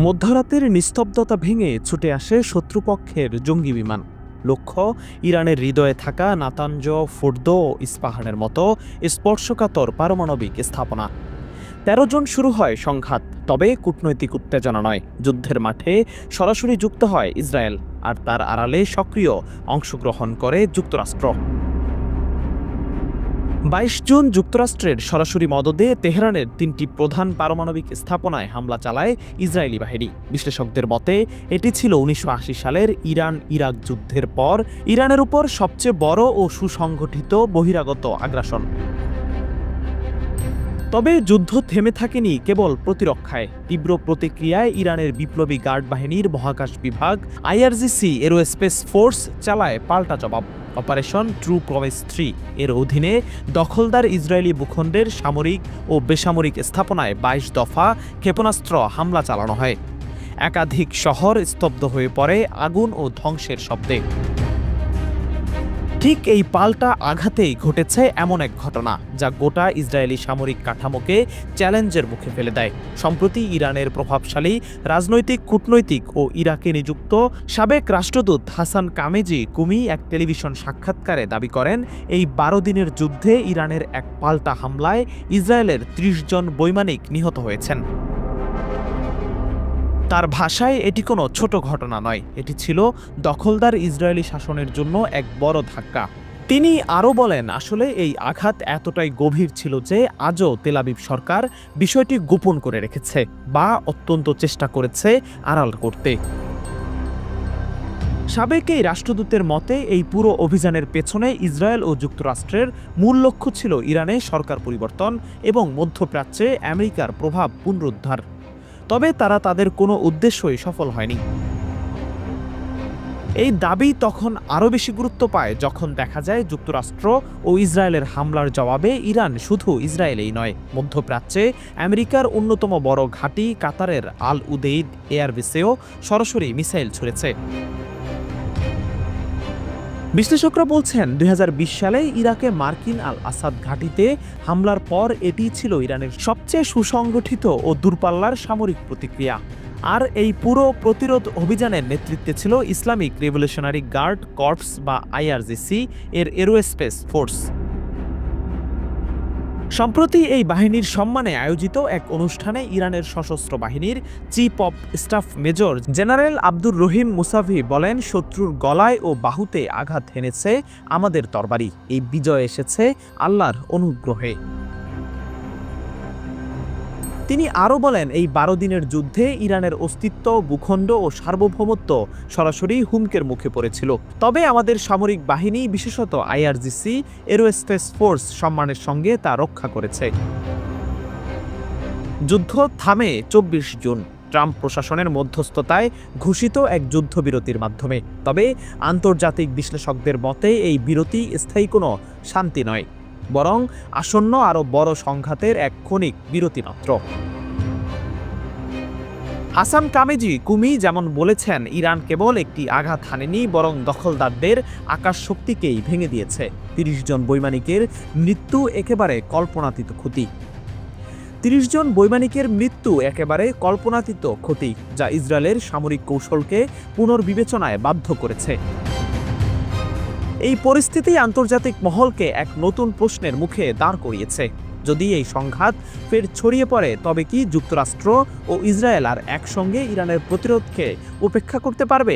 মধ্যরাতের নিস্তব্ধতা ভেঙে ছুটে আসে শত্রুপক্ষের জঙ্গি বিমান। লক্ষ্য ইরানের হৃদয়ে থাকা নাতানজ, ফোর্দো ও ইস্পাহানের মতো স্পর্শকাতর পারমাণবিক স্থাপনা। ১৩ জন শুরু হয় সংঘাত, তবে কূটনৈতিক উত্তেজনা নয়। যুদ্ধের মাঠে সরাসরি যুক্ত হয় ইসরায়েল, আর তার আড়ালে সক্রিয় অংশগ্রহণ করে যুক্তরাষ্ট্র। ২২ জুন যুক্তরাষ্ট্রের সরাসরি মদদে তেহরানের ৩টি প্রধান পারমাণবিক স্থাপনায় হামলা চালায় ইসরায়েলি বাহিনী। বিশ্লেষকদের মতে এটি ছিল ১৯৮০ সালের ইরান-ইরাক যুদ্ধের পর ইরানের উপর সবচেয়ে বড় ও সুসংগঠিত বহিরাগত আগ্রাসন। তবে যুদ্ধ থেমে থাকেনি কেবল প্রতিরক্ষায়। তীব্র প্রতিক্রিয়ায় ইরানের বিপ্লবী গার্ড বাহিনীর মহাকাশ বিভাগ আইআরজিসি এরোস্পেস ফোর্স চালায় পাল্টা জবাব। অপারেশন ট্রু প্রমিস ৩ এর অধীনে দখলদার ইসরায়েলি ভূখণ্ডের সামরিক ও বেসামরিক স্থাপনায় ২২ দফা ক্ষেপণাস্ত্র হামলা চালানো হয়। একাধিক শহর স্তব্ধ হয়ে পড়ে আগুন ও ধ্বংসের শব্দে। ঠিক এই পাল্টা আঘাতেই ঘটেছে এমন এক ঘটনা যা গোটা ইসরায়েলি সামরিক কাঠামোকে চ্যালেঞ্জের মুখে ফেলে দেয়। সম্প্রতি ইরানের প্রভাবশালী রাজনৈতিক, কূটনৈতিক ও ইরাকে নিযুক্ত সাবেক রাষ্ট্রদূত হাসান কামেজি কুমি এক টেলিভিশন সাক্ষাৎকারে দাবি করেন, এই ১২ দিনের যুদ্ধে ইরানের এক পাল্টা হামলায় ইসরায়েলের ৩০ জন বৈমানিক নিহত হয়েছেন। তার ভাষায় এটি কোনো ছোট ঘটনা নয়, এটি ছিল দখলদার ইসরায়েলি শাসনের জন্য এক বড় ধাক্কা। তিনি আরও বলেন, আসলে এই আঘাত এতটাই গভীর ছিল যে আজও তেল আবিব সরকার বিষয়টি গোপন করে রেখেছে বা অত্যন্ত চেষ্টা করেছে আড়াল করতে। সাবেক এই রাষ্ট্রদূতের মতে এই পুরো অভিযানের পেছনে ইসরায়েল ও যুক্তরাষ্ট্রের মূল লক্ষ্য ছিল ইরানে সরকার পরিবর্তন এবং মধ্যপ্রাচ্যে আমেরিকার প্রভাব পুনরুদ্ধার। তবে তারা তাদের কোনো উদ্দেশ্যই সফল হয়নি। এই দাবি তখন আরও বেশি গুরুত্ব পায় যখন দেখা যায় যুক্তরাষ্ট্র ও ইসরায়েলের হামলার জবাবে ইরান শুধু ইসরায়েলেই নয়, মধ্যপ্রাচ্যে আমেরিকার অন্যতম বড় ঘাঁটি কাতারের আল উদেইদ এয়ারবেসেও সরাসরি মিসাইল ছুড়েছে। বিশ্লেষকরা বলছেন, ২০২০ সালে ইরাকে মার্কিন আল আসাদ ঘাঁটিতে হামলার পর এটি ছিল ইরানের সবচেয়ে সুসংগঠিত ও দূরপাল্লার সামরিক প্রতিক্রিয়া। আর এই পুরো প্রতিরোধ অভিযানের নেতৃত্বে ছিল ইসলামিক রেভলিউশনারি গার্ড কর্পস বা আইআরজিসি এর এরোস্পেস ফোর্স। সম্প্রতি এই বাহিনীর সম্মানে আয়োজিত এক অনুষ্ঠানে ইরানের সশস্ত্র বাহিনীর chief of staff major general Abdur Rahim Musavi বলেন, শত্রুর গলায় ও বাহুতে আঘাত হেনেছে আমাদের তরবারি, এই বিজয় এসেছে আল্লাহর অনুগ্রহে। তিনি আরও বলেন, এই ১২ দিনের যুদ্ধে ইরানের অস্তিত্ব, ভূখণ্ড ও সার্বভৌমত্ব সরাসরি হুমকির মুখে পড়েছিল। তবে আমাদের সামরিক বাহিনী, বিশেষত আইআরজিসি এরোস্পেস ফোর্স সম্মানের সঙ্গে তা রক্ষা করেছে। যুদ্ধ থামে ২৪ জুন ট্রাম্প প্রশাসনের মধ্যস্থতায় ঘোষিত এক যুদ্ধবিরতির মাধ্যমে। তবে আন্তর্জাতিক বিশ্লেষকদের মতে এই বিরতি স্থায়ী কোনো শান্তি নয়, বরং আসন্ন আরও বড় সংঘাতের এক ক্ষণিক বিরতি মাত্র। হাসান কামেজি কুমি যেমন বলেছেন, ইরান কেবল একটি আঘাত হানেনি, বরং দখলদারদের আকাশ শক্তিকেই ভেঙে দিয়েছে। ৩০ জন বৈমানিকের মৃত্যু একেবারে কল্পনাতীত ক্ষতি। ৩০ জন বৈমানিকের মৃত্যু একেবারে কল্পনাতীত ক্ষতি, যা ইসরায়েলের সামরিক কৌশলকে পুনর্বিবেচনায় বাধ্য করেছে। এই পরিস্থিতি আন্তর্জাতিক মহলকে এক নতুন প্রশ্নের মুখে দাঁড় করিয়েছে। যদি এই সংঘাত ফের ছড়িয়ে পড়ে, তবে কি যুক্তরাষ্ট্র ও ইসরায়েল আর একসঙ্গে ইরানের প্রতিরোধকে উপেক্ষা করতে পারবে?